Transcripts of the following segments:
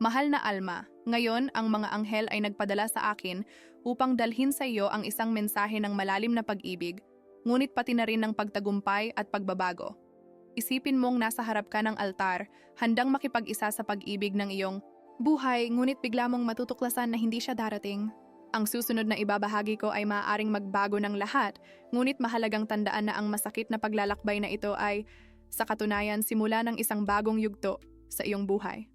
Mahal na Alma, ngayon ang mga anghel ay nagpadala sa akin upang dalhin sa iyo ang isang mensahe ng malalim na pag-ibig, ngunit pati na rin ng pagtagumpay at pagbabago. Isipin mong nasa harap ka ng altar, handang makipag-isa sa pag-ibig ng iyong buhay, ngunit bigla mong matutuklasan na hindi siya darating. Ang susunod na ibabahagi ko ay maaaring magbago ng lahat, ngunit mahalagang tandaan na ang masakit na paglalakbay na ito ay, sa katunayan, simula ng isang bagong yugto sa iyong buhay.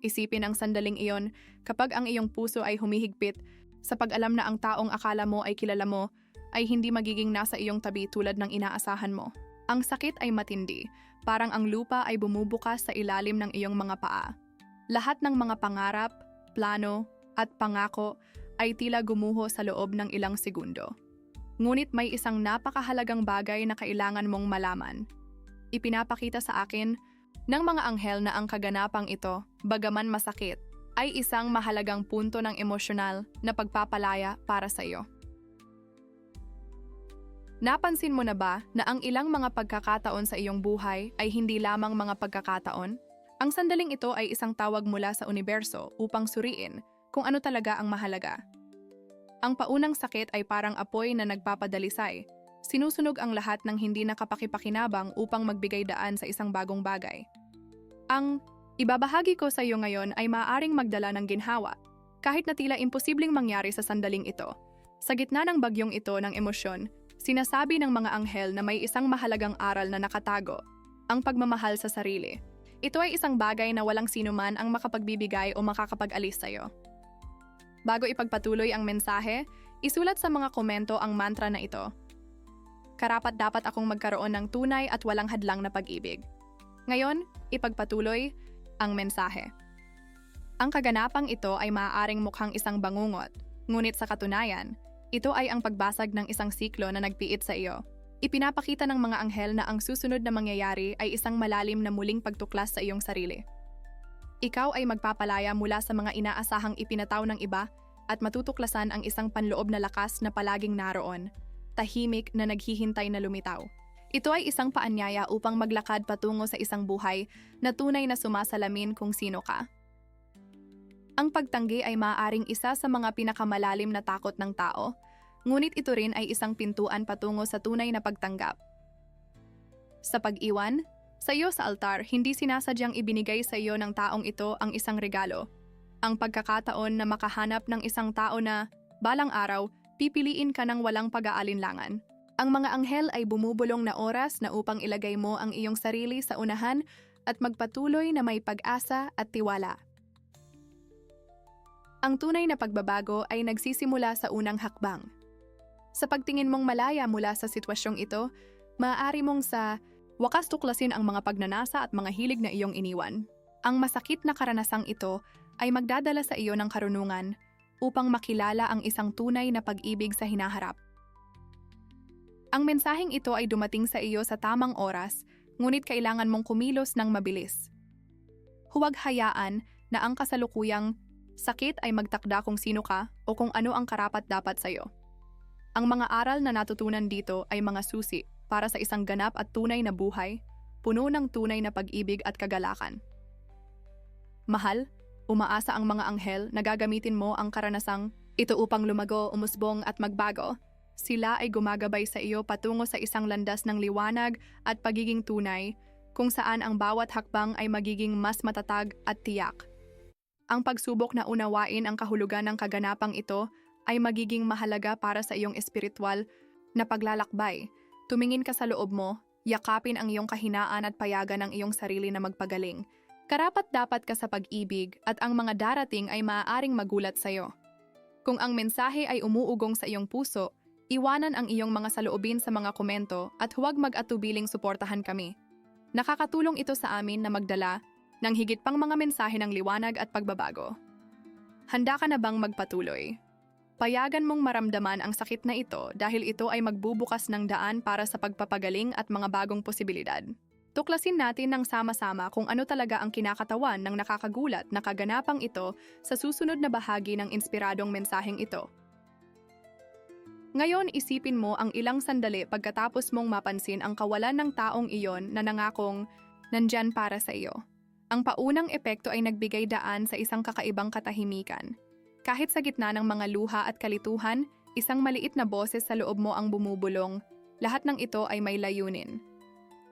Isipin ang sandaling iyon kapag ang iyong puso ay humihigpit sa pag-alam na ang taong akala mo ay kilala mo ay hindi magiging nasa iyong tabi tulad ng inaasahan mo. Ang sakit ay matindi, parang ang lupa ay bumubukas sa ilalim ng iyong mga paa. Lahat ng mga pangarap, plano, at pangako ay tila gumuho sa loob ng ilang segundo. Ngunit may isang napakahalagang bagay na kailangan mong malaman. Ipinapakita sa akin ng mga anghel na ang kaganapang ito, bagaman masakit, ay isang mahalagang punto ng emosyonal na pagpapalaya para sa iyo. Napansin mo na ba na ang ilang mga pagkakataon sa iyong buhay ay hindi lamang mga pagkakataon? Ang sandaling ito ay isang tawag mula sa universo upang suriin kung ano talaga ang mahalaga. Ang paunang sakit ay parang apoy na nagpapadalisay. Sinusunog ang lahat ng hindi nakapakipakinabang upang magbigay daan sa isang bagong bagay. Ang ibabahagi ko sa iyo ngayon ay maaaring magdala ng ginhawa, kahit na tila imposibleng mangyari sa sandaling ito. Sa gitna ng bagyong ito ng emosyon, sinasabi ng mga anghel na may isang mahalagang aral na nakatago, ang pagmamahal sa sarili. Ito ay isang bagay na walang sinuman ang makapagbibigay o makakapag-alis sa iyo. Bago ipagpatuloy ang mensahe, isulat sa mga komento ang mantra na ito. Karapat-dapat akong magkaroon ng tunay at walang hadlang na pag-ibig. Ngayon, ipagpatuloy ang mensahe. Ang kaganapang ito ay maaaring mukhang isang bangungot, ngunit sa katunayan, ito ay ang pagbasag ng isang siklo na nagpiit sa iyo. Ipinapakita ng mga anghel na ang susunod na mangyayari ay isang malalim na muling pagtuklas sa iyong sarili. Ikaw ay magpapalaya mula sa mga inaasahang ipinataw ng iba at matutuklasan ang isang panloob na lakas na palaging naroon, tahimik na naghihintay na lumitaw. Ito ay isang paanyaya upang maglakad patungo sa isang buhay na tunay na sumasalamin kung sino ka. Ang pagtanggi ay maaaring isa sa mga pinakamalalim na takot ng tao, ngunit ito rin ay isang pintuan patungo sa tunay na pagtanggap. Sa pag-iwan, sa iyo sa altar, hindi sinasadyang ibinigay sa iyo ng taong ito ang isang regalo. Ang pagkakataon na makahanap ng isang tao na, balang araw, pipiliin ka ng walang pag-aalinlangan. Ang mga anghel ay bumubulong na oras na upang ilagay mo ang iyong sarili sa unahan at magpatuloy na may pag-asa at tiwala. Ang tunay na pagbabago ay nagsisimula sa unang hakbang. Sa pagtingin mong malaya mula sa sitwasyong ito, maaari mong sa wakas tuklasin ang mga pagnanasa at mga hilig na iyong iniwan. Ang masakit na karanasang ito ay magdadala sa iyo ng karunungan upang makilala ang isang tunay na pag-ibig sa hinaharap. Ang mensaheng ito ay dumating sa iyo sa tamang oras, ngunit kailangan mong kumilos ng mabilis. Huwag hayaan na ang kasalukuyang sakit ay magtakda kung sino ka o kung ano ang karapat-dapat sa iyo. Ang mga aral na natutunan dito ay mga susi para sa isang ganap at tunay na buhay, puno ng tunay na pag-ibig at kagalakan. Mahal, umaasa ang mga anghel na gagamitin mo ang karanasang ito upang lumago, umusbong at magbago. Sila ay gumagabay sa iyo patungo sa isang landas ng liwanag at pagiging tunay, kung saan ang bawat hakbang ay magiging mas matatag at tiyak. Ang pagsubok na unawain ang kahulugan ng kaganapang ito ay magiging mahalaga para sa iyong espiritual na paglalakbay. Tumingin ka sa loob mo, yakapin ang iyong kahinaan at payagan ang iyong sarili na magpagaling. Karapat-dapat ka sa pag-ibig at ang mga darating ay maaaring magulat sa iyo. Kung ang mensahe ay umuugong sa iyong puso, iwanan ang iyong mga saloobin sa mga komento at huwag mag-atubiling suportahan kami. Nakakatulong ito sa amin na magdala ng higit pang mga mensahe ng liwanag at pagbabago. Handa ka na bang magpatuloy? Payagan mong maramdaman ang sakit na ito dahil ito ay magbubukas ng daan para sa pagpapagaling at mga bagong posibilidad. Tuklasin natin ng sama-sama kung ano talaga ang kinakatawan ng nakakagulat na kaganapang ito sa susunod na bahagi ng inspiradong mensaheng ito. Ngayon, isipin mo ang ilang sandali pagkatapos mong mapansin ang kawalan ng taong iyon na nangakong nandyan para sa iyo. Ang paunang epekto ay nagbigay daan sa isang kakaibang katahimikan. Kahit sa gitna ng mga luha at kalituhan, isang maliit na boses sa loob mo ang bumubulong. Lahat ng ito ay may layunin.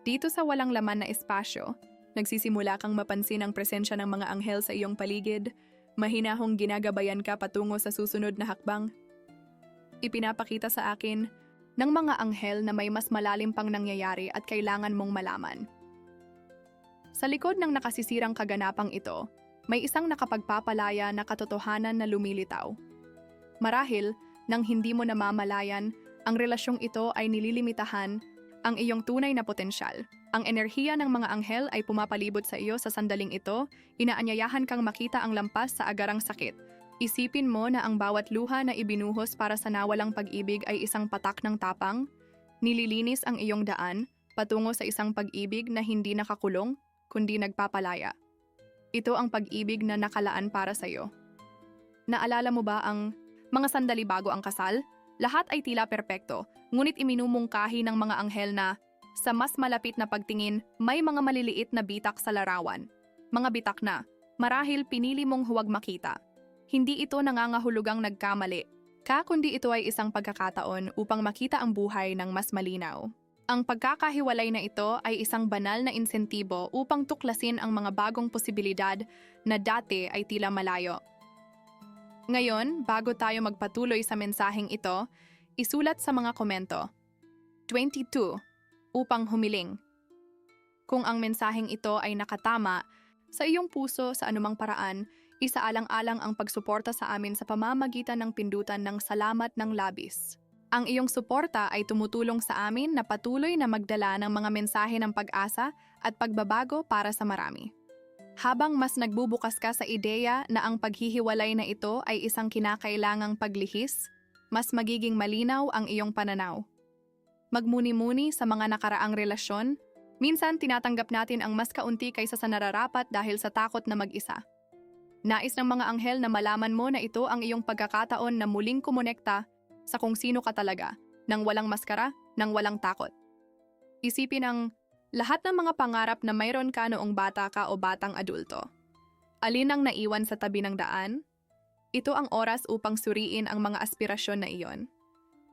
Dito sa walang laman na espasyo, nagsisimula kang mapansin ang presensya ng mga anghel sa iyong paligid, mahinahong ginagabayan ka patungo sa susunod na hakbang. Ipinapakita sa akin ng mga anghel na may mas malalim pang nangyayari at kailangan mong malaman. Sa likod ng nakasisirang kaganapang ito, may isang nakapagpapalaya na katotohanan na lumilitaw. Marahil, nang hindi mo namamalayan, ang relasyong ito ay nililimitahan ang iyong tunay na potensyal. Ang enerhiya ng mga anghel ay pumapalibot sa iyo sa sandaling ito, inaanyayahan kang makita ang lampas sa agarang sakit. Isipin mo na ang bawat luha na ibinuhos para sa nawalang pag-ibig ay isang patak ng tapang, nililinis ang iyong daan patungo sa isang pag-ibig na hindi nakakulong, kundi nagpapalaya. Ito ang pag-ibig na nakalaan para sa iyo. Naalala mo ba ang mga sandali bago ang kasal? Lahat ay tila perpekto, ngunit iminumungkahi ng mga anghel na sa mas malapit na pagtingin, may mga maliliit na bitak sa larawan. Mga bitak na, marahil pinili mong huwag makita. Hindi ito nangangahulugang nagkamali, kundi ito ay isang pagkakataon upang makita ang buhay ng mas malinaw. Ang pagkakahiwalay na ito ay isang banal na insentibo upang tuklasin ang mga bagong posibilidad na dati ay tila malayo. Ngayon, bago tayo magpatuloy sa mensaheng ito, isulat sa mga komento. 22. Upang humiling. Kung ang mensaheng ito ay nakatama sa iyong puso sa anumang paraan, isaalang-alang ang pagsuporta sa amin sa pamamagitan ng pindutan ng salamat ng labis. Ang iyong suporta ay tumutulong sa amin na patuloy na magdala ng mga mensahe ng pag-asa at pagbabago para sa marami. Habang mas nagbubukas ka sa ideya na ang paghihiwalay na ito ay isang kinakailangang paglihis, mas magiging malinaw ang iyong pananaw. Magmuni-muni sa mga nakaraang relasyon, minsan tinatanggap natin ang mas kaunti kaysa sa nararapat dahil sa takot na mag-isa. Nais ng mga anghel na malaman mo na ito ang iyong pagkakataon na muling kumonekta sa kung sino ka talaga, nang walang maskara, nang walang takot. Isipin ang lahat ng mga pangarap na mayroon ka noong bata ka o batang adulto. Alin ang naiwan sa tabi ng daan? Ito ang oras upang suriin ang mga aspirasyon na iyon.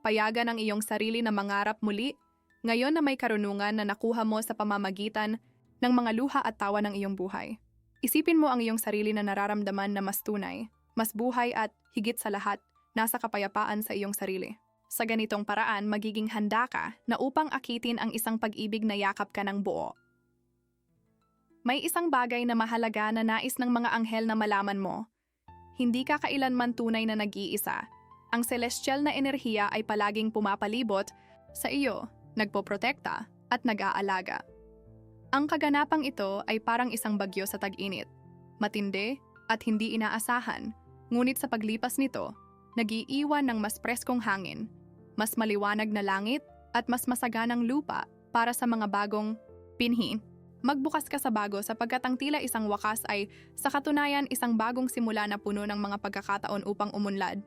Payagan ang iyong sarili na mangarap muli, ngayon na may karunungan na nakuha mo sa pamamagitan ng mga luha at tawa ng iyong buhay. Isipin mo ang iyong sarili na nararamdaman na mas tunay, mas buhay at, higit sa lahat, nasa kapayapaan sa iyong sarili. Sa ganitong paraan, magiging handa ka na upang akitin ang isang pag-ibig na yakap ka ng buo. May isang bagay na mahalaga na nais ng mga anghel na malaman mo. Hindi ka kailanman tunay na nag-iisa. Ang celestial na enerhiya ay palaging pumapalibot sa iyo, nagpoprotekta at nag-aalaga. Ang kaganapang ito ay parang isang bagyo sa tag-init. Matindi at hindi inaasahan, ngunit sa paglipas nito, nag-iiwan ng mas preskong hangin, mas maliwanag na langit at mas masaganang lupa para sa mga bagong pinhi. Magbukas ka sa bago sapagkat ang tila isang wakas ay sa katunayan isang bagong simula na puno ng mga pagkakataon upang umunlad.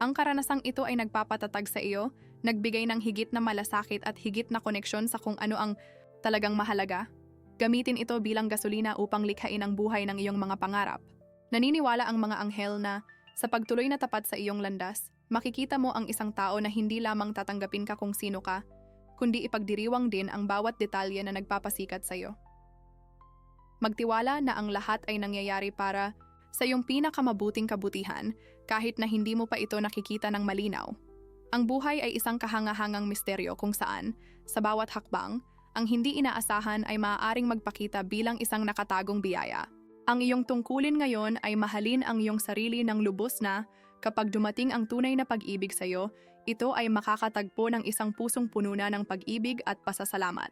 Ang karanasang ito ay nagpapatatag sa iyo, nagbigay ng higit na malasakit at higit na koneksyon sa kung ano ang talagang mahalaga. Gamitin ito bilang gasolina upang likhain ang buhay ng iyong mga pangarap. Naniniwala ang mga anghel na sa pagtuloy na tapat sa iyong landas, makikita mo ang isang tao na hindi lamang tatanggapin ka kung sino ka, kundi ipagdiriwang din ang bawat detalye na nagpapasikat sa iyo. Magtiwala na ang lahat ay nangyayari para sa iyong pinakamabuting kabutihan kahit na hindi mo pa ito nakikita ng malinaw. Ang buhay ay isang kahangahangang misteryo kung saan, sa bawat hakbang, ang hindi inaasahan ay maaaring magpakita bilang isang nakatagong biyaya. Ang iyong tungkulin ngayon ay mahalin ang iyong sarili ng lubos na kapag dumating ang tunay na pag-ibig sa iyo, ito ay makakatagpo ng isang pusong puno na ng pag-ibig at pasasalamat.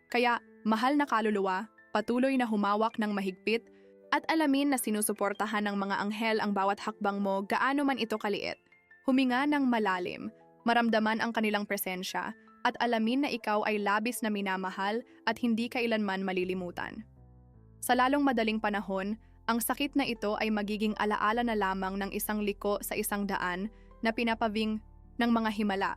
Kaya, mahal na kaluluwa, patuloy na humawak ng mahigpit at alamin na sinusuportahan ng mga anghel ang bawat hakbang mo gaano man ito kaliit. Huminga ng malalim, maramdaman ang kanilang presensya, at alamin na ikaw ay labis na minamahal at hindi kailanman malilimutan. Sa lalong madaling panahon, ang sakit na ito ay magiging alaala na lamang ng isang liko sa isang daan na pinapaving ng mga himala.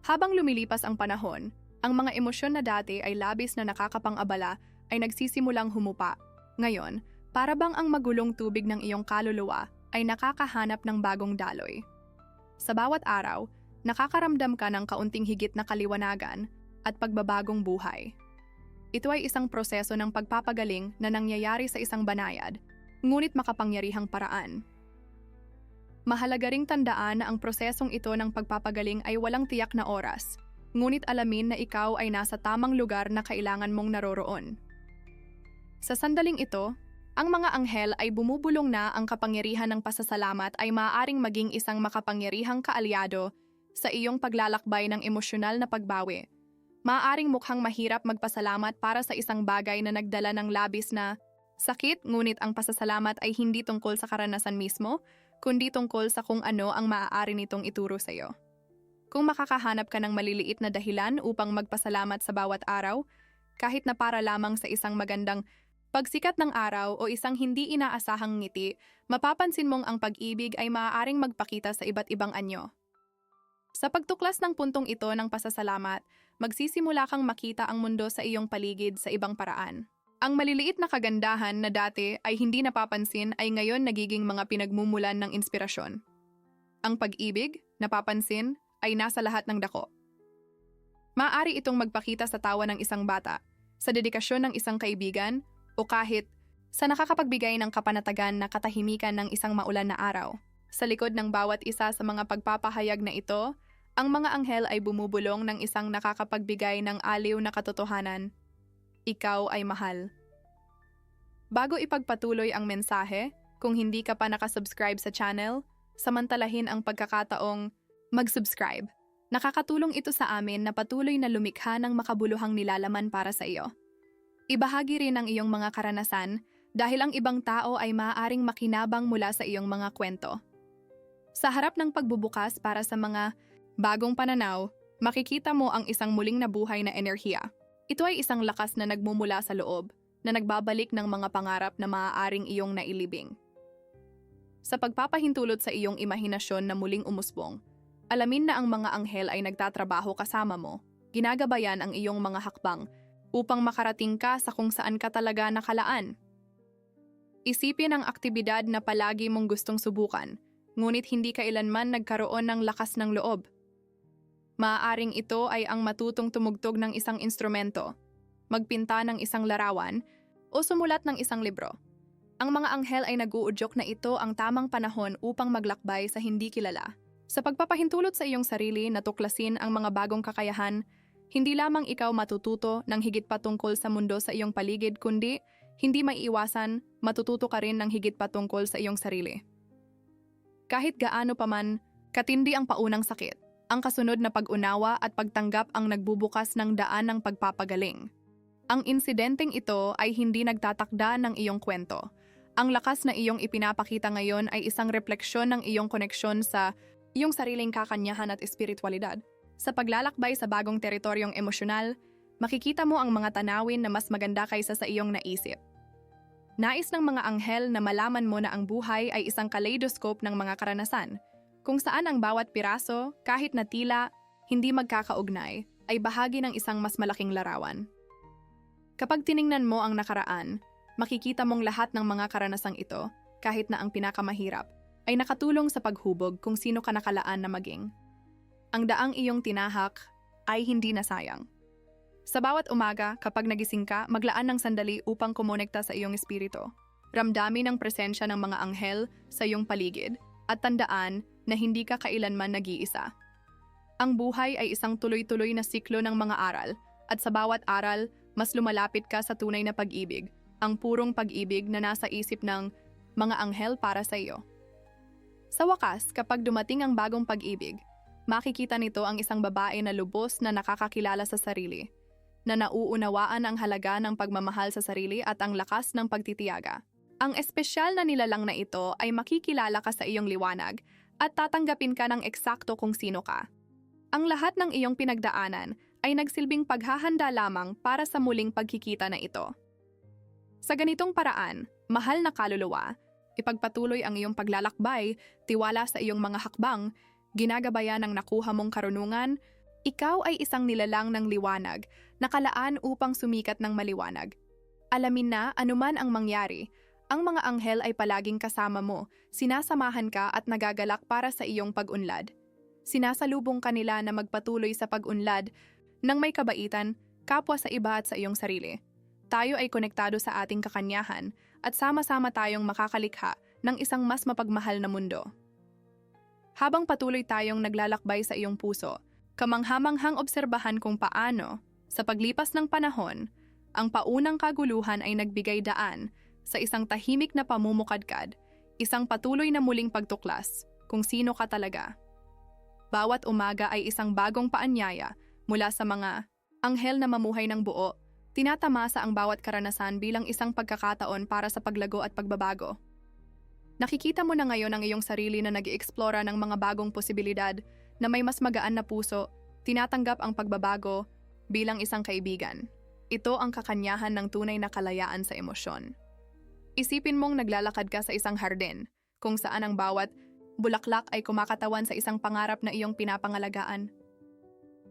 Habang lumilipas ang panahon, ang mga emosyon na dati ay labis na nakakapang-abala ay nagsisimulang humupa. Ngayon, para bang ang magulong tubig ng iyong kaluluwa ay nakakahanap ng bagong daloy. Sa bawat araw, nakakaramdam ka ng kaunting higit na kaliwanagan at pagbabagong buhay. Ito ay isang proseso ng pagpapagaling na nangyayari sa isang banayad, ngunit makapangyarihang paraan. Mahalaga ring tandaan na ang prosesong ito ng pagpapagaling ay walang tiyak na oras, ngunit alamin na ikaw ay nasa tamang lugar na kailangan mong naroroon. Sa sandaling ito, ang mga anghel ay bumubulong na ang kapangyarihan ng pasasalamat ay maaaring maging isang makapangyarihang kaalyado sa iyong paglalakbay ng emosyonal na pagbawi. Maaaring mukhang mahirap magpasalamat para sa isang bagay na nagdala ng labis na sakit, ngunit ang pasasalamat ay hindi tungkol sa karanasan mismo, kundi tungkol sa kung ano ang maaari nitong ituro sa iyo. Kung makakahanap ka ng maliliit na dahilan upang magpasalamat sa bawat araw, kahit na para lamang sa isang magandang pagsikat ng araw o isang hindi inaasahang ngiti, mapapansin mong ang pag-ibig ay maaaring magpakita sa iba't ibang anyo. Sa pagtuklas ng puntong ito ng pasasalamat, magsisimula kang makita ang mundo sa iyong paligid sa ibang paraan. Ang maliliit na kagandahan na dati ay hindi napapansin ay ngayon nagiging mga pinagmumulan ng inspirasyon. Ang pag-ibig, napapansin, ay nasa lahat ng dako. Maaari itong magpakita sa tawa ng isang bata, sa dedikasyon ng isang kaibigan, o kahit sa nakakapagbigay ng kapanatagan na katahimikan ng isang maulan na araw. Sa likod ng bawat isa sa mga pagpapahayag na ito, ang mga anghel ay bumubulong ng isang nakakapagbigay ng aliw na katotohanan. Ikaw ay mahal. Bago ipagpatuloy ang mensahe, kung hindi ka pa nakasubscribe sa channel, samantalahin ang pagkakataong mag-subscribe. Nakakatulong ito sa amin na patuloy na lumikha ng makabuluhang nilalaman para sa iyo. Ibahagi rin ang iyong mga karanasan dahil ang ibang tao ay maaaring makinabang mula sa iyong mga kwento. Sa harap ng pagbubukas para sa mga bagong pananaw, makikita mo ang isang muling nabuhay na enerhiya. Ito ay isang lakas na nagmumula sa loob, na nagbabalik ng mga pangarap na maaaring iyong nailibing. Sa pagpapahintulot sa iyong imahinasyon na muling umusbong, alamin na ang mga anghel ay nagtatrabaho kasama mo, ginagabayan ang iyong mga hakbang, upang makarating ka sa kung saan ka talaga nakalaan. Isipin ang aktibidad na palagi mong gustong subukan, ngunit hindi kailanman nagkaroon ng lakas ng loob. Maaaring ito ay ang matutong tumugtog ng isang instrumento, magpinta ng isang larawan, o sumulat ng isang libro. Ang mga anghel ay nag-uudyok na ito ang tamang panahon upang maglakbay sa hindi kilala. Sa pagpapahintulot sa iyong sarili na tuklasin ang mga bagong kakayahan, hindi lamang ikaw matututo ng higit pa tungkol sa mundo sa iyong paligid, kundi hindi maiiwasan, matututo ka rin ng higit pa tungkol sa iyong sarili. Kahit gaano pa man, katindi ang paunang sakit, ang kasunod na pag-unawa at pagtanggap ang nagbubukas ng daan ng pagpapagaling. Ang insidenteng ito ay hindi nagtatakda ng iyong kwento. Ang lakas na iyong ipinapakita ngayon ay isang refleksyon ng iyong koneksyon sa iyong sariling kakanyahan at espiritualidad. Sa paglalakbay sa bagong teritoryong emosyonal, makikita mo ang mga tanawin na mas maganda kaysa sa iyong naisip. Nais ng mga anghel na malaman mo na ang buhay ay isang kaleidoscope ng mga karanasan, kung saan ang bawat piraso, kahit na tila, hindi magkakaugnay, ay bahagi ng isang mas malaking larawan. Kapag tiningnan mo ang nakaraan, makikita mong lahat ng mga karanasang ito, kahit na ang pinakamahirap, ay nakatulong sa paghubog kung sino ka nakalaan na maging. Ang daang iyong tinahak ay hindi nasayang. Sa bawat umaga, kapag nagising ka, maglaan ng sandali upang kumonekta sa iyong espiritu. Ramdamin ang presensya ng mga anghel sa iyong paligid at tandaan na hindi ka kailanman nag-iisa. Ang buhay ay isang tuloy-tuloy na siklo ng mga aral at sa bawat aral, mas lumalapit ka sa tunay na pag-ibig, ang purong pag-ibig na nasa isip ng mga anghel para sa iyo. Sa wakas, kapag dumating ang bagong pag-ibig, makikita nito ang isang babae na lubos na nakakakilala sa sarili, na nauunawaan ang halaga ng pagmamahal sa sarili at ang lakas ng pagtitiyaga. Ang espesyal na nilalang na ito ay makikilala ka sa iyong liwanag at tatanggapin ka ng eksakto kung sino ka. Ang lahat ng iyong pinagdaanan ay nagsilbing paghahanda lamang para sa muling pagkikita na ito. Sa ganitong paraan, mahal na kaluluwa, ipagpatuloy ang iyong paglalakbay, tiwala sa iyong mga hakbang, ginagabayan ng nakuha mong karunungan, ikaw ay isang nilalang ng liwanag, nakalaan upang sumikat ng maliwanag. Alamin na anuman ang mangyari, ang mga anghel ay palaging kasama mo, sinasamahan ka at nagagalak para sa iyong pag-unlad. Sinasalubong ka nila na magpatuloy sa pag-unlad ng may kabaitan, kapwa sa iba at sa iyong sarili. Tayo ay konektado sa ating kakanyahan at sama-sama tayong makakalikha ng isang mas mapagmahal na mundo. Habang patuloy tayong naglalakbay sa iyong puso, kamanghamanghang obserbahan kung paano, sa paglipas ng panahon, ang paunang kaguluhan ay nagbigay daan sa isang tahimik na pamumukadkad, isang patuloy na muling pagtuklas kung sino ka talaga. Bawat umaga ay isang bagong paanyaya mula sa mga anghel na mamuhay ng buo, tinatamasa ang bawat karanasan bilang isang pagkakataon para sa paglago at pagbabago. Nakikita mo na ngayon ang iyong sarili na nag-i-eksplora ng mga bagong posibilidad na may mas magaan na puso, tinatanggap ang pagbabago bilang isang kaibigan. Ito ang kakanyahan ng tunay na kalayaan sa emosyon. Isipin mong naglalakad ka sa isang hardin, kung saan ang bawat bulaklak ay kumakatawan sa isang pangarap na iyong pinapangalagaan.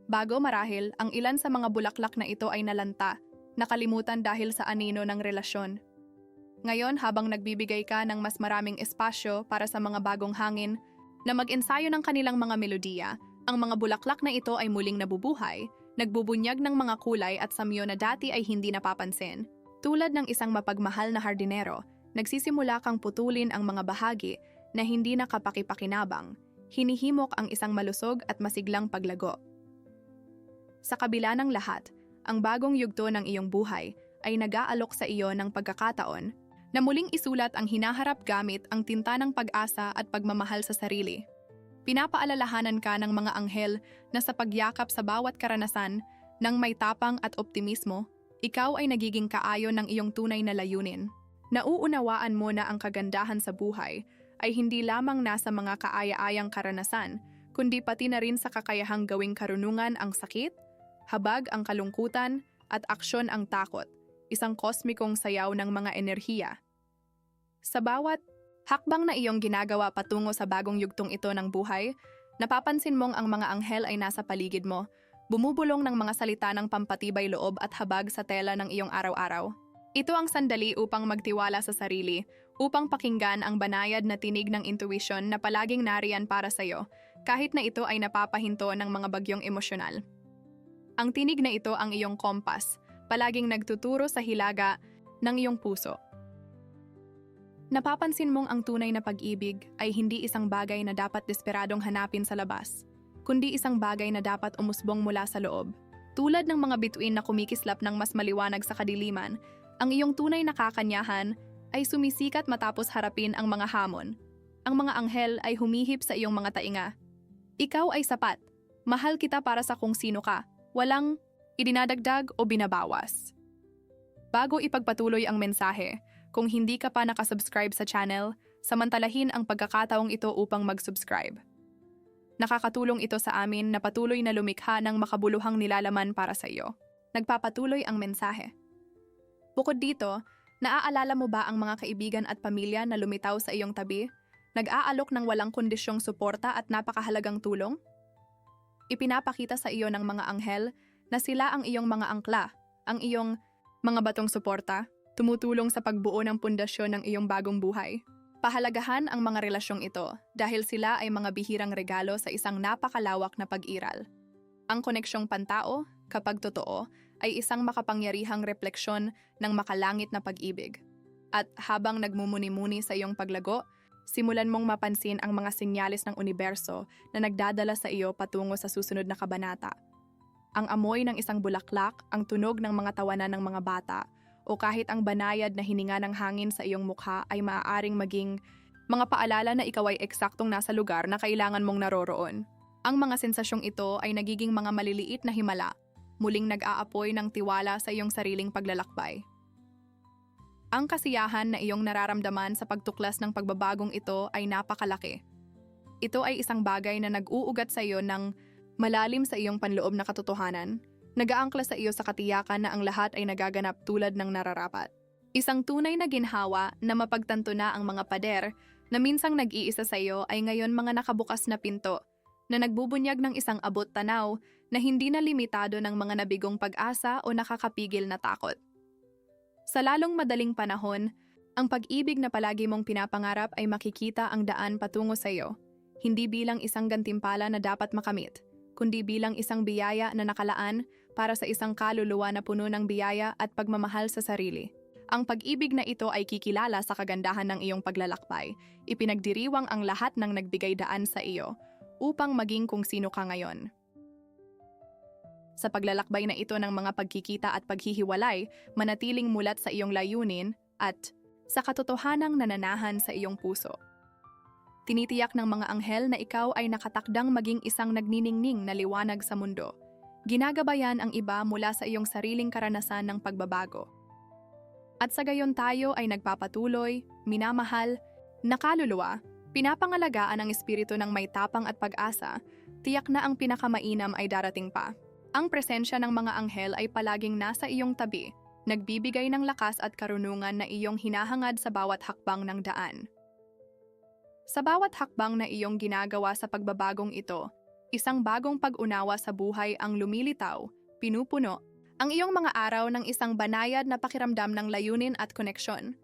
Bago marahil, ang ilan sa mga bulaklak na ito ay nalanta, nakalimutan dahil sa anino ng relasyon. Ngayon, habang nagbibigay ka ng mas maraming espasyo para sa mga bagong hangin na mag-ensayo ng kanilang mga melodiya, ang mga bulaklak na ito ay muling nabubuhay, nagbubunyag ng mga kulay at samyo na dati ay hindi napapansin. Tulad ng isang mapagmahal na hardinero, nagsisimula kang putulin ang mga bahagi na hindi nakapakipakinabang, hinihimok ang isang malusog at masiglang paglago. Sa kabila ng lahat, ang bagong yugto ng iyong buhay ay nag-aalok sa iyo ng pagkakataon na muling isulat ang hinaharap gamit ang tinta ng pag-asa at pagmamahal sa sarili. Pinapaalalahanan ka ng mga anghel na sa pagyakap sa bawat karanasan ng may tapang at optimismo, ikaw ay nagiging kaayon ng iyong tunay na layunin. Nauunawaan mo na ang kagandahan sa buhay ay hindi lamang nasa mga kaaya-ayang karanasan, kundi pati na rin sa kakayahang gawing karunungan ang sakit, habag ang kalungkutan, at aksyon ang takot, isang kosmikong sayaw ng mga enerhiya. Sa bawat hakbang na iyong ginagawa patungo sa bagong yugtong ito ng buhay, napapansin mong ang mga anghel ay nasa paligid mo, bumubulong ng mga salita ng pampatibay loob at habag sa tela ng iyong araw-araw. Ito ang sandali upang magtiwala sa sarili, upang pakinggan ang banayad na tinig ng intuition na palaging nariyan para sa iyo, kahit na ito ay napapahinto ng mga bagyong emosyonal. Ang tinig na ito ang iyong kompas, palaging nagtuturo sa hilaga ng iyong puso. Napapansin mong ang tunay na pag-ibig ay hindi isang bagay na dapat desperadong hanapin sa labas, kundi isang bagay na dapat umusbong mula sa loob. Tulad ng mga bituin na kumikislap ng mas maliwanag sa kadiliman, ang iyong tunay na kakanyahan ay sumisikat matapos harapin ang mga hamon. Ang mga anghel ay humihip sa iyong mga tainga. Ikaw ay sapat. Mahal kita para sa kung sino ka. Walang idinadagdag o binabawas. Bago ipagpatuloy ang mensahe, kung hindi ka pa nakasubscribe sa channel, samantalahin ang pagkakataong ito upang mag-subscribe. Nakakatulong ito sa amin na patuloy na lumikha ng makabuluhang nilalaman para sa iyo. Nagpapatuloy ang mensahe. Bukod dito, naaalala mo ba ang mga kaibigan at pamilya na lumitaw sa iyong tabi? Nag-aalok ng walang kondisyong suporta at napakahalagang tulong? Ipinapakita sa iyo ng mga anghel na sila ang iyong mga angkla, ang iyong mga batong suporta, tumutulong sa pagbuo ng pundasyon ng iyong bagong buhay. Pahalagahan ang mga relasyong ito dahil sila ay mga bihirang regalo sa isang napakalawak na pag-iral. Ang koneksyong pantao, kapag totoo, ay isang makapangyarihang refleksyon ng makalangit na pag-ibig. At habang nagmumuni-muni sa iyong paglago, simulan mong mapansin ang mga senyales ng universo na nagdadala sa iyo patungo sa susunod na kabanata. Ang amoy ng isang bulaklak, ang tunog ng mga tawanan ng mga bata, o kahit ang banayad na hininga ng hangin sa iyong mukha ay maaaring maging mga paalala na ikaw ay eksaktong nasa lugar na kailangan mong naroroon. Ang mga sensasyong ito ay nagiging mga maliliit na himala, muling nag-aapoy ng tiwala sa iyong sariling paglalakbay. Ang kasiyahan na iyong nararamdaman sa pagtuklas ng pagbabagong ito ay napakalaki. Ito ay isang bagay na nag-uugat sa iyo ng malalim sa iyong panloob na katotohanan, nag-aangkla sa iyo sa katiyakan na ang lahat ay nagaganap tulad ng nararapat. Isang tunay na ginhawa na mapagtanto na ang mga pader na minsang nag-iisa sa iyo ay ngayon mga nakabukas na pinto na nagbubunyag ng isang abot tanaw na hindi na limitado ng mga nabigong pag-asa o nakakapigil na takot. Sa lalong madaling panahon, ang pag-ibig na palagi mong pinapangarap ay makikita ang daan patungo sa iyo, hindi bilang isang gantimpala na dapat makamit, kundi bilang isang biyaya na nakalaan para sa isang kaluluwa na puno ng biyaya at pagmamahal sa sarili. Ang pag-ibig na ito ay kikilala sa kagandahan ng iyong paglalakbay, ipinagdiriwang ang lahat ng nagbigay daan sa iyo upang maging kung sino ka ngayon. Sa paglalakbay na ito ng mga pagkikita at paghihiwalay, manatiling mulat sa iyong layunin at sa katotohanang nananahan sa iyong puso. Tinitiyak ng mga anghel na ikaw ay nakatakdang maging isang nagniningning na liwanag sa mundo. Ginagabayan ang iba mula sa iyong sariling karanasan ng pagbabago. At sa gayon tayo ay nagpapatuloy, minamahal, nakaluluwa, pinapangalagaan ang espiritu ng may tapang at pag-asa, tiyak na ang pinakamainam ay darating pa. Ang presensya ng mga anghel ay palaging nasa iyong tabi, nagbibigay ng lakas at karunungan na iyong hinahangad sa bawat hakbang ng daan. Sa bawat hakbang na iyong ginagawa sa pagbabagong ito, isang bagong pag-unawa sa buhay ang lumilitaw, pinupuno, ang iyong mga araw ng isang banayad na pakiramdam ng layunin at koneksyon.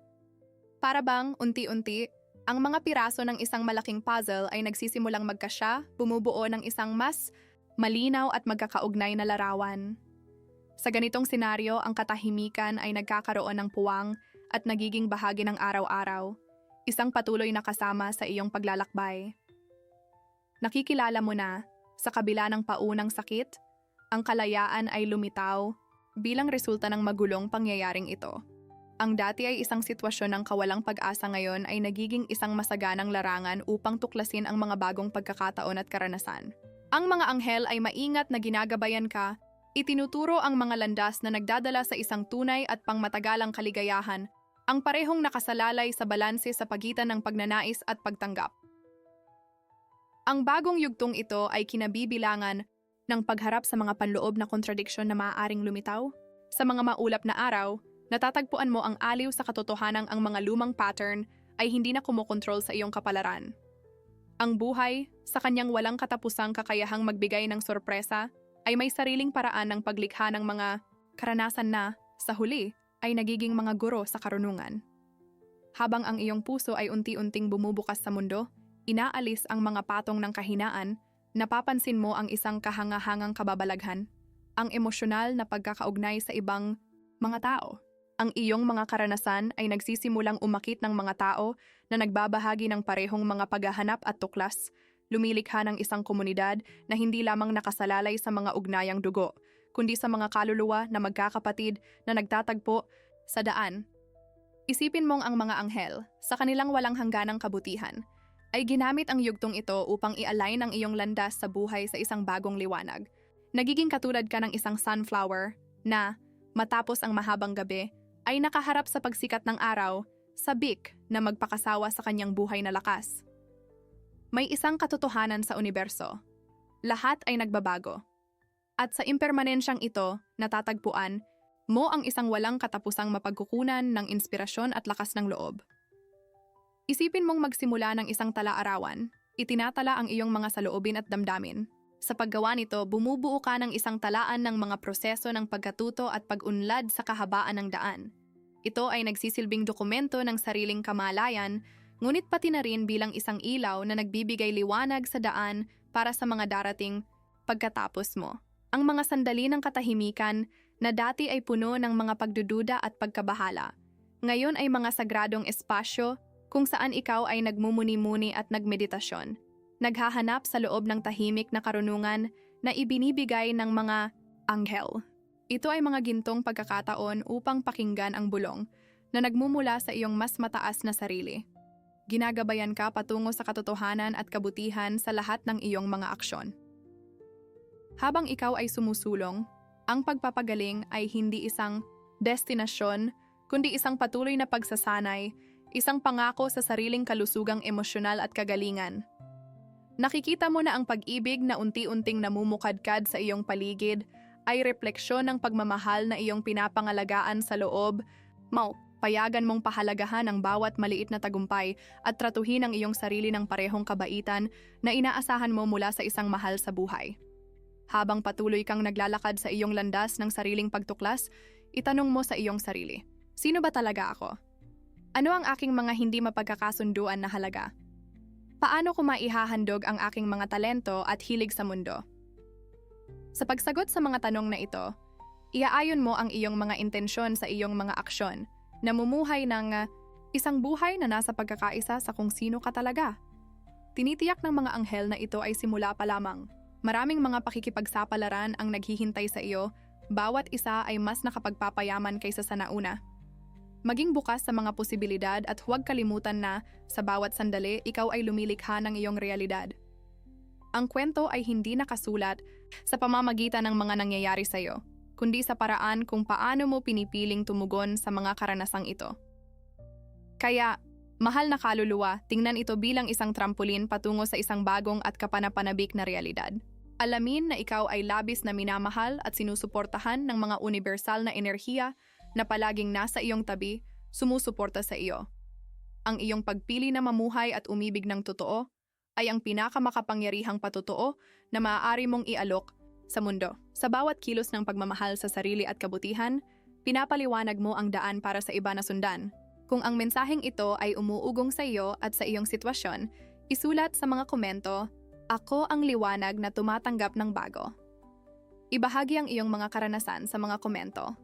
Para bang, unti-unti, ang mga piraso ng isang malaking puzzle ay nagsisimulang magkasya, bumubuo ng isang mas malinaw at magkakaugnay na larawan. Sa ganitong senaryo, ang katahimikan ay nagkakaroon ng puwang at nagiging bahagi ng araw-araw, isang patuloy na kasama sa iyong paglalakbay. Nakikilala mo na, sa kabila ng paunang sakit, ang kalayaan ay lumitaw bilang resulta ng magulong pangyayaring ito. Ang dati ay isang sitwasyon ng kawalang pag-asa ngayon ay nagiging isang masaganang larangan upang tuklasin ang mga bagong pagkakataon at karanasan. Ang mga anghel ay maingat na ginagabayan ka, itinuturo ang mga landas na nagdadala sa isang tunay at pangmatagalang kaligayahan, ang parehong nakasalalay sa balanse sa pagitan ng pagnanais at pagtanggap. Ang bagong yugtong ito ay kinabibilangan ng pagharap sa mga panloob na kontradiksyon na maaaring lumitaw. Sa mga maulap na araw, natatagpuan mo ang aliw sa katotohanang ang mga lumang pattern ay hindi na kumokontrol sa iyong kapalaran. Ang buhay, sa kanyang walang katapusang kakayahang magbigay ng sorpresa, ay may sariling paraan ng paglikha ng mga karanasan na, sa huli, ay nagiging mga guro sa karunungan. Habang ang iyong puso ay unti-unting bumubukas sa mundo, inaalis ang mga patong ng kahinaan, napapansin mo ang isang kahangahangang kababalaghan, ang emosyonal na pagkakaugnay sa ibang mga tao. Ang iyong mga karanasan ay nagsisimulang umakit ng mga tao na nagbabahagi ng parehong mga paghahanap at tuklas, lumilikha ng isang komunidad na hindi lamang nakasalalay sa mga ugnayang dugo, kundi sa mga kaluluwa na magkakapatid na nagtatagpo sa daan. Isipin mong ang mga anghel, sa kanilang walang hangganang kabutihan, ay ginamit ang yugtong ito upang i-align ang iyong landas sa buhay sa isang bagong liwanag. Nagiging katulad ka ng isang sunflower na, matapos ang mahabang gabi, ay nakaharap sa pagsikat ng araw, sabik na magpakasawa sa kanyang buhay na lakas. May isang katotohanan sa universo. Lahat ay nagbabago. At sa impermanensyang ito, natatagpuan mo ang isang walang katapusang mapagkukunan ng inspirasyon at lakas ng loob. Isipin mong magsimula ng isang tala-arawan, itinatala ang iyong mga saloobin at damdamin. Sa paggawa nito, bumubuo ka ng isang talaan ng mga proseso ng pagkatuto at pag-unlad sa kahabaan ng daan. Ito ay nagsisilbing dokumento ng sariling kamalayan, ngunit pati na rin bilang isang ilaw na nagbibigay liwanag sa daan para sa mga darating pagkatapos mo. Ang mga sandali ng katahimikan na dati ay puno ng mga pagdududa at pagkabahala, ngayon ay mga sagradong espasyo kung saan ikaw ay nagmumuni-muni at nagmeditasyon. Naghahanap sa loob ng tahimik na karunungan na ibinibigay ng mga anghel. Ito ay mga gintong pagkakataon upang pakinggan ang bulong na nagmumula sa iyong mas mataas na sarili. Ginagabayan ka patungo sa katotohanan at kabutihan sa lahat ng iyong mga aksyon. Habang ikaw ay sumusulong, ang pagpapagaling ay hindi isang destinasyon, kundi isang patuloy na pagsasanay, isang pangako sa sariling kalusugang emosyonal at kagalingan. Nakikita mo na ang pag-ibig na unti-unting namumukadkad sa iyong paligid ay refleksyon ng pagmamahal na iyong pinapangalagaan sa loob. Payagan mong pahalagahan ang bawat maliit na tagumpay at tratuhin ang iyong sarili ng parehong kabaitan na inaasahan mo mula sa isang mahal sa buhay. Habang patuloy kang naglalakad sa iyong landas ng sariling pagtuklas, itanong mo sa iyong sarili, Sino ba talaga ako? Ano ang aking mga hindi mapagkakasunduan na halaga? Paano ko maihahandog ang aking mga talento at hilig sa mundo? Sa pagsagot sa mga tanong na ito, iaayon mo ang iyong mga intensyon sa iyong mga aksyon, namumuhay ng isang buhay na nasa pagkakaisa sa kung sino ka talaga. Tinitiyak ng mga anghel na ito ay simula pa lamang. Maraming mga pakikipagsapalaran ang naghihintay sa iyo, bawat isa ay mas nakapagpapayaman kaysa sa nauna. Maging bukas sa mga posibilidad at huwag kalimutan na sa bawat sandali ikaw ay lumilikha ng iyong realidad. Ang kwento ay hindi nakasulat sa pamamagitan ng mga nangyayari sa iyo, kundi sa paraan kung paano mo pinipiling tumugon sa mga karanasang ito. Kaya, mahal na kaluluwa, tingnan ito bilang isang trampolin patungo sa isang bagong at kapanapanabik na realidad. Alamin na ikaw ay labis na minamahal at sinusuportahan ng mga universal na enerhiya na palaging nasa iyong tabi, sumusuporta sa iyo. Ang iyong pagpili na mamuhay at umibig ng totoo ay ang pinakamakapangyarihang patotoo na maaari mong ialok sa mundo. Sa bawat kilos ng pagmamahal sa sarili at kabutihan, pinapaliwanag mo ang daan para sa iba na sundan. Kung ang mensaheng ito ay umuugong sa iyo at sa iyong sitwasyon, isulat sa mga komento, "Ako ang liwanag na tumatanggap ng bago." Ibahagi ang iyong mga karanasan sa mga komento.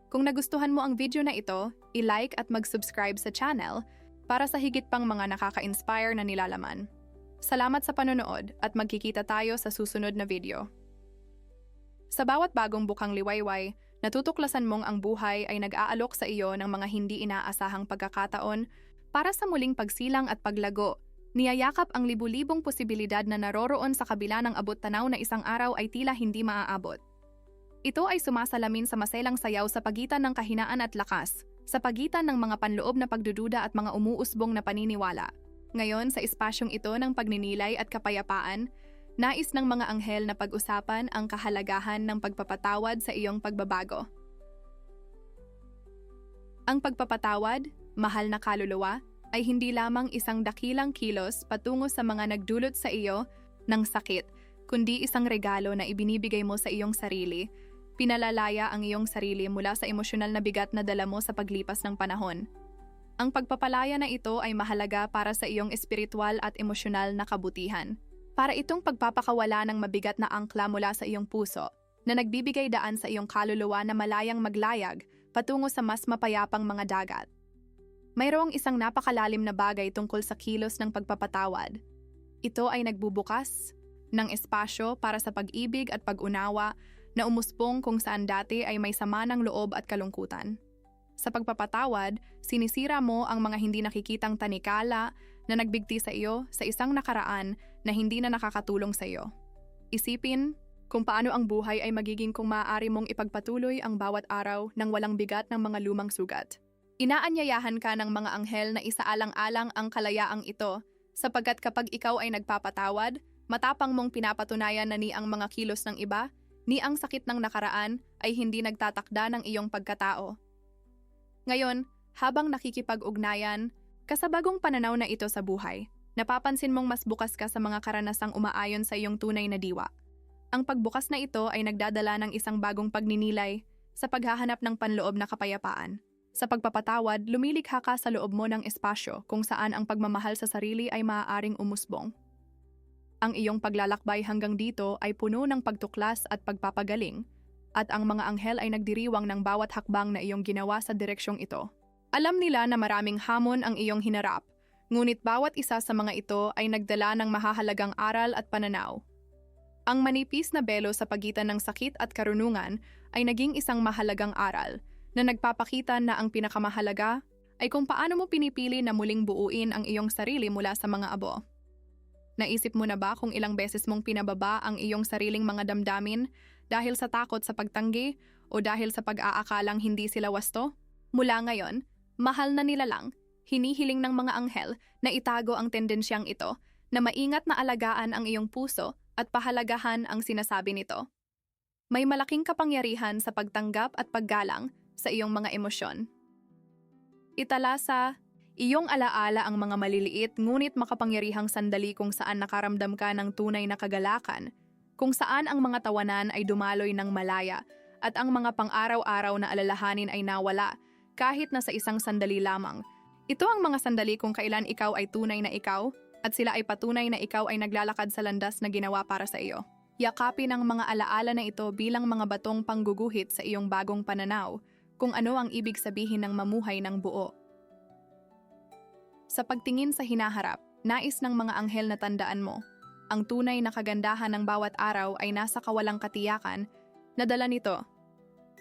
Kung nagustuhan mo ang video na ito, i-like at mag-subscribe sa channel para sa higit pang mga nakaka-inspire na nilalaman. Salamat sa panonood at magkikita tayo sa susunod na video. Sa bawat bagong bukang liwayway, natutuklasan mong ang buhay ay nag-aalok sa iyo ng mga hindi inaasahang pagkakataon para sa muling pagsilang at paglago. Niyayakap ang libu-libong posibilidad na naroroon sa kabila ng abot-tanaw na isang araw ay tila hindi maaabot. Ito ay sumasalamin sa maselang sayaw sa pagitan ng kahinaan at lakas, sa pagitan ng mga panloob na pagdududa at mga umuusbong na paniniwala. Ngayon, sa espasyong ito ng pagninilay at kapayapaan, nais ng mga anghel na pag-usapan ang kahalagahan ng pagpapatawad sa iyong pagbabago. Ang pagpapatawad, mahal na kaluluwa, ay hindi lamang isang dakilang kilos patungo sa mga nagdulot sa iyo ng sakit, kundi isang regalo na ibinibigay mo sa iyong sarili. Pinalalaya ang iyong sarili mula sa emosyonal na bigat na dala mo sa paglipas ng panahon. Ang pagpapalaya na ito ay mahalaga para sa iyong espiritual at emosyonal na kabutihan. Para itong pagpapakawala ng mabigat na angkla mula sa iyong puso, na nagbibigay daan sa iyong kaluluwa na malayang maglayag patungo sa mas mapayapang mga dagat. Mayroong isang napakalalim na bagay tungkol sa kilos ng pagpapatawad. Ito ay nagbubukas ng espasyo para sa pag-ibig at pag-unawa na umuspong kung saan dati ay may sama ng loob at kalungkutan. Sa pagpapatawad, sinisira mo ang mga hindi nakikitang tanikala na nagbigti sa iyo sa isang nakaraan na hindi na nakakatulong sa iyo. Isipin kung paano ang buhay ay magiging kung maaari mong ipagpatuloy ang bawat araw ng walang bigat ng mga lumang sugat. Inaanyayahan ka ng mga anghel na isaalang-alang ang kalayaang ito, sapagkat kapag ikaw ay nagpapatawad, matapang mong pinapatunayan na ni ang mga kilos ng iba, ni ang sakit ng nakaraan ay hindi nagtatakda ng iyong pagkatao. Ngayon, habang nakikipag-ugnayan, kasabagong pananaw na ito sa buhay, napapansin mong mas bukas ka sa mga karanasang umaayon sa iyong tunay na diwa. Ang pagbukas na ito ay nagdadala ng isang bagong pagninilay sa paghahanap ng panloob na kapayapaan. Sa pagpapatawad, lumilikha ka sa loob mo ng espasyo kung saan ang pagmamahal sa sarili ay maaaring umusbong. Ang iyong paglalakbay hanggang dito ay puno ng pagtuklas at pagpapagaling, at ang mga anghel ay nagdiriwang ng bawat hakbang na iyong ginawa sa direksyong ito. Alam nila na maraming hamon ang iyong hinarap, ngunit bawat isa sa mga ito ay nagdala ng mahahalagang aral at pananaw. Ang manipis na belo sa pagitan ng sakit at karunungan ay naging isang mahalagang aral na nagpapakita na ang pinakamahalaga ay kung paano mo pinipili na muling buuin ang iyong sarili mula sa mga abo. Naisip mo na ba kung ilang beses mong pinababa ang iyong sariling mga damdamin dahil sa takot sa pagtanggi o dahil sa pag-aakalang hindi sila wasto? Mula ngayon, mahal na nila lang, hinihiling ng mga anghel na itago ang tendensyang ito, na maingat na alagaan ang iyong puso at pahalagahan ang sinasabi nito. May malaking kapangyarihan sa pagtanggap at paggalang sa iyong mga emosyon. Itala sa iyong alaala ang mga maliliit ngunit makapangyarihang sandali kung saan nakaramdam ka ng tunay na kagalakan, kung saan ang mga tawanan ay dumaloy ng malaya at ang mga pang-araw-araw na alalahanin ay nawala kahit na sa isang sandali lamang. Ito ang mga sandali kung kailan ikaw ay tunay na ikaw at sila ay patunay na ikaw ay naglalakad sa landas na ginawa para sa iyo. Yakapin ang mga alaala na ito bilang mga batong pangguguhit sa iyong bagong pananaw kung ano ang ibig sabihin ng mamuhay ng buo. Sa pagtingin sa hinaharap, nais ng mga anghel na tandaan mo, ang tunay na kagandahan ng bawat araw ay nasa kawalang katiyakan na dala nito.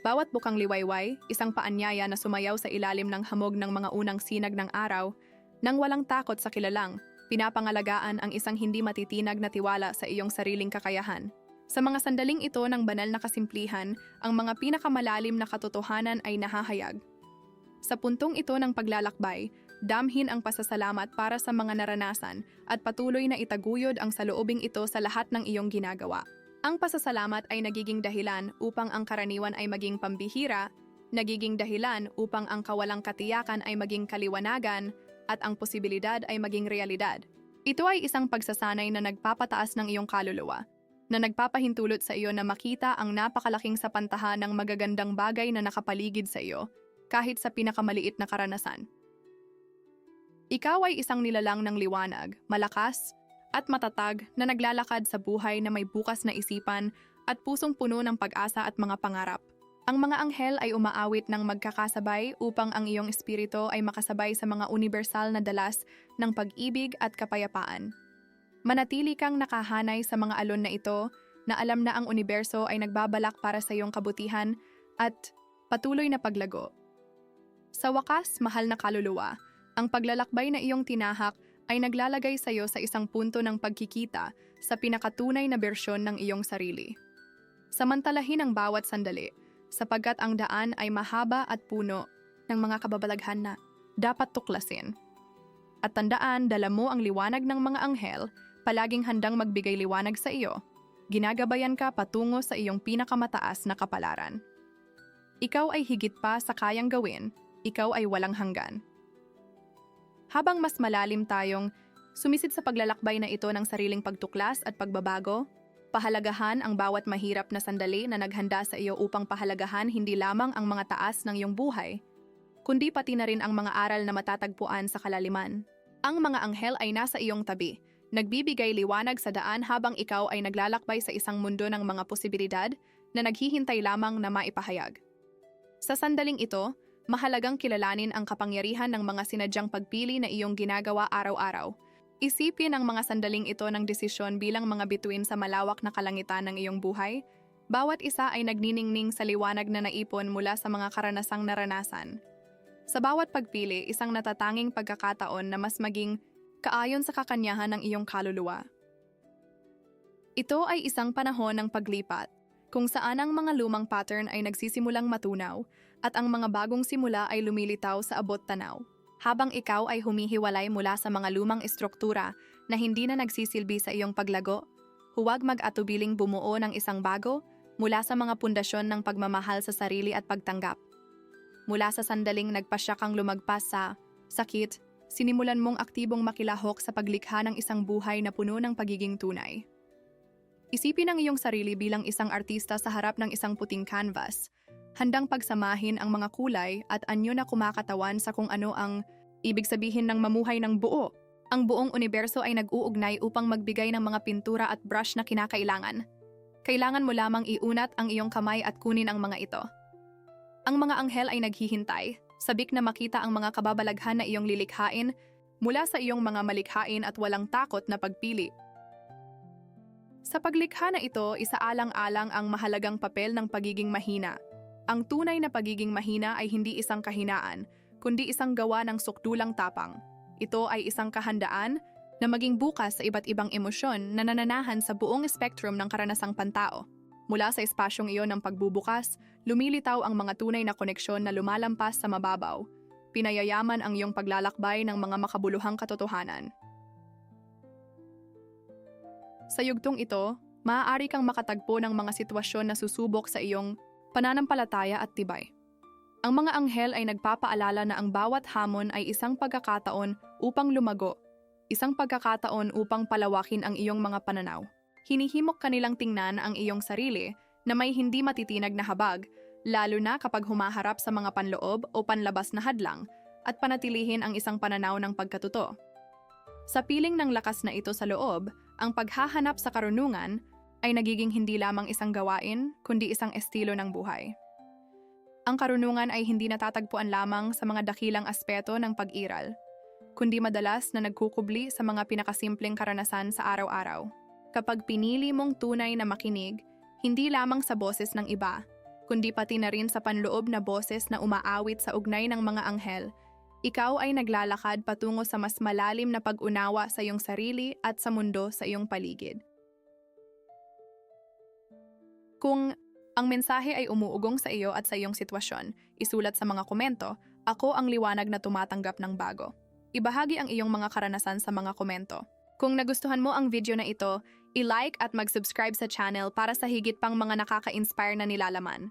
Bawat bukang liwayway, isang paanyaya na sumayaw sa ilalim ng hamog ng mga unang sinag ng araw, nang walang takot sa kilalang, pinapangalagaan ang isang hindi matitinag na tiwala sa iyong sariling kakayahan. Sa mga sandaling ito ng banal na kasimplihan, ang mga pinakamalalim na katotohanan ay nahahayag. Sa puntong ito ng paglalakbay, damhin ang pasasalamat para sa mga naranasan at patuloy na itaguyod ang saloobing ito sa lahat ng iyong ginagawa. Ang pasasalamat ay nagiging dahilan upang ang karaniwan ay maging pambihira, nagiging dahilan upang ang kawalang katiyakan ay maging kaliwanagan, at ang posibilidad ay maging realidad. Ito ay isang pagsasanay na nagpapataas ng iyong kaluluwa, na nagpapahintulot sa iyo na makita ang napakalaking sapantahan ng magagandang bagay na nakapaligid sa iyo, kahit sa pinakamaliit na karanasan. Ikaw ay isang nilalang ng liwanag, malakas, at matatag na naglalakad sa buhay na may bukas na isipan at pusong puno ng pag-asa at mga pangarap. Ang mga anghel ay umaawit ng magkakasabay upang ang iyong espiritu ay makasabay sa mga universal na dalas ng pag-ibig at kapayapaan. Manatili kang nakahanay sa mga alon na ito na alam na ang universo ay nagbabalak para sa iyong kabutihan at patuloy na paglago. Sa wakas, mahal na kaluluwa, ang paglalakbay na iyong tinahak ay naglalagay sa iyo sa isang punto ng pagkikita sa pinakatunay na bersyon ng iyong sarili. Samantalahin ang bawat sandali, sapagkat ang daan ay mahaba at puno ng mga kababalaghan na dapat tuklasin. At tandaan, dala mo ang liwanag ng mga anghel, palaging handang magbigay liwanag sa iyo. Ginagabayan ka patungo sa iyong pinakamataas na kapalaran. Ikaw ay higit pa sa kayang gawin, ikaw ay walang hanggan. Habang mas malalim tayong sumisid sa paglalakbay na ito ng sariling pagtuklas at pagbabago, pahalagahan ang bawat mahirap na sandali na naghanda sa iyo upang pahalagahan hindi lamang ang mga taas ng iyong buhay, kundi pati na rin ang mga aral na matatagpuan sa kalaliman. Ang mga anghel ay nasa iyong tabi, nagbibigay liwanag sa daan habang ikaw ay naglalakbay sa isang mundo ng mga posibilidad na naghihintay lamang na maipahayag. Sa sandaling ito, mahalagang kilalanin ang kapangyarihan ng mga sinadyang pagpili na iyong ginagawa araw-araw. Isipin ang mga sandaling ito ng desisyon bilang mga bituin sa malawak na kalangitan ng iyong buhay. Bawat isa ay nagniningning sa liwanag na naipon mula sa mga karanasang naranasan. Sa bawat pagpili, isang natatanging pagkakataon na mas maging kaayon sa kakanyahan ng iyong kaluluwa. Ito ay isang panahon ng paglipat, kung saan ang mga lumang pattern ay nagsisimulang matunaw at ang mga bagong simula ay lumilitaw sa abot tanaw. Habang ikaw ay humihiwalay mula sa mga lumang estruktura na hindi na nagsisilbi sa iyong paglago, huwag mag-atubiling bumuo ng isang bago mula sa mga pundasyon ng pagmamahal sa sarili at pagtanggap. Mula sa sandaling nagpasya kang lumagpas sa sakit, sinimulan mong aktibong makilahok sa paglikha ng isang buhay na puno ng pagiging tunay. Isipin ang iyong sarili bilang isang artista sa harap ng isang puting canvas, handang pagsamahin ang mga kulay at anyo na kumakatawan sa kung ano ang ibig sabihin ng mamuhay ng buo. Ang buong universo ay nag-uugnay upang magbigay ng mga pintura at brush na kinakailangan. Kailangan mo lamang iunat ang iyong kamay at kunin ang mga ito. Ang mga anghel ay naghihintay, sabik na makita ang mga kababalaghan na iyong lilikhain mula sa iyong mga malikhain at walang takot na pagpili. Sa paglikha na ito, isaalang-alang ang mahalagang papel ng pagiging mahina. Ang tunay na pagiging mahina ay hindi isang kahinaan, kundi isang gawa ng sukdulang tapang. Ito ay isang kahandaan na maging bukas sa iba't ibang emosyon na nananahan sa buong spektrum ng karanasang pantao. Mula sa espasyong iyon ng pagbubukas, lumilitaw ang mga tunay na koneksyon na lumalampas sa mababaw. Pinayayaman ang iyong paglalakbay ng mga makabuluhang katotohanan. Sa yugtong ito, maaari kang makatagpo ng mga sitwasyon na susubok sa iyong pananampalataya at tibay. Ang mga anghel ay nagpapaalala na ang bawat hamon ay isang pagkakataon upang lumago, isang pagkakataon upang palawakin ang iyong mga pananaw. Hinihimok kanilang tingnan ang iyong sarili na may hindi matitinag na habag lalo na kapag humaharap sa mga panloob o panlabas na hadlang at panatilihin ang isang pananaw ng pagkatuto. Sa piling ng lakas na ito sa loob, ang paghahanap sa karunungan ay nagiging hindi lamang isang gawain, kundi isang estilo ng buhay. Ang karunungan ay hindi natatagpuan lamang sa mga dakilang aspeto ng pag-iral, kundi madalas na nagkukubli sa mga pinakasimpleng karanasan sa araw-araw. Kapag pinili mong tunay na makinig, hindi lamang sa boses ng iba, kundi pati na rin sa panloob na boses na umaawit sa ugnay ng mga anghel, ikaw ay naglalakad patungo sa mas malalim na pag-unawa sa iyong sarili at sa mundo sa iyong paligid. Kung ang mensahe ay umuugong sa iyo at sa iyong sitwasyon, isulat sa mga komento, ako ang liwanag na tumatanggap ng bago. Ibahagi ang iyong mga karanasan sa mga komento. Kung nagustuhan mo ang video na ito, i-like at mag-subscribe sa channel para sa higit pang mga nakaka-inspire na nilalaman.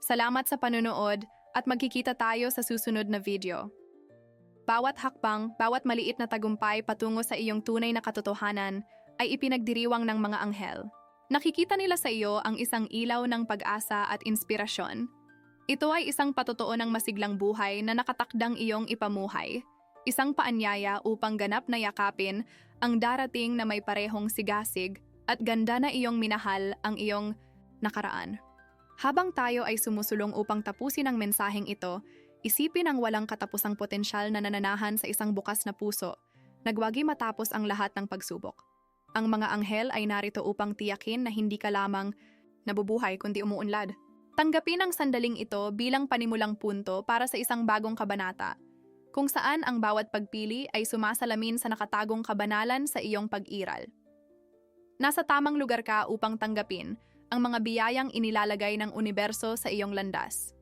Salamat sa panunood at magkikita tayo sa susunod na video. Bawat hakbang, bawat maliit na tagumpay patungo sa iyong tunay na katotohanan ay ipinagdiriwang ng mga anghel. Nakikita nila sa iyo ang isang ilaw ng pag-asa at inspirasyon. Ito ay isang patotoo ng masiglang buhay na nakatakdang iyong ipamuhay. Isang paanyaya upang ganap na yakapin ang darating na may parehong sigasig at ganda na iyong minahal ang iyong nakaraan. Habang tayo ay sumusulong upang tapusin ang mensaheng ito, isipin ang walang katapusang potensyal na nananahan sa isang bukas na puso, nagwagi matapos ang lahat ng pagsubok. Ang mga anghel ay narito upang tiyakin na hindi ka lamang nabubuhay kundi umuunlad. Tanggapin ang sandaling ito bilang panimulang punto para sa isang bagong kabanata, kung saan ang bawat pagpili ay sumasalamin sa nakatagong kabanalan sa iyong pag-iral. Nasa tamang lugar ka upang tanggapin ang mga biyayang inilalagay ng universo sa iyong landas.